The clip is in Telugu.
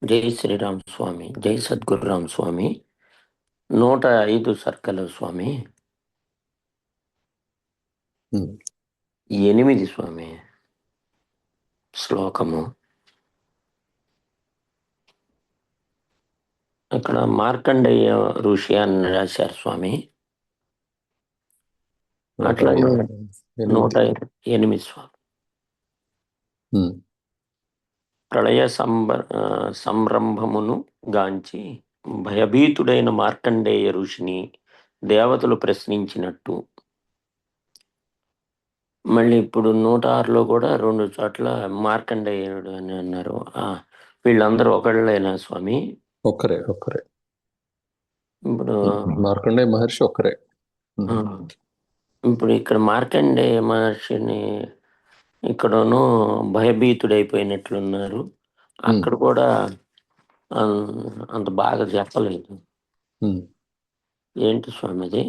జై శ్రీరామ్ స్వామి, జై సద్గురురామ్ స్వామి. 105 సర్కల్ స్వామి. 8 స్వామి శ్లోకము. ఇక్కడ మార్కండేయ ఋషి అని రాశారు స్వామి. అట్లాగే 108 స్వామి. ప్రళయ సంరంభమును గాంచి భయభీతుడైన మార్కండేయ ఋషిని దేవతలు ప్రశ్నించినట్టు, మళ్ళీ ఇప్పుడు 106లో కూడా 2 చోట్ల మార్కండేయుడు అని అన్నారు. వీళ్ళందరూ ఒకళ్ళేనా స్వామి? ఒక్కరే. ఇప్పుడు మార్కండేయ మహర్షి ఒక్కరే. ఇప్పుడు ఇక్కడ మార్కండేయ మహర్షిని ఇక్కడను భయభీతుడైపోయినట్లున్నారు. అక్కడ కూడా అంత బాగా చెప్పలేదు. ఏంటి స్వామి అది?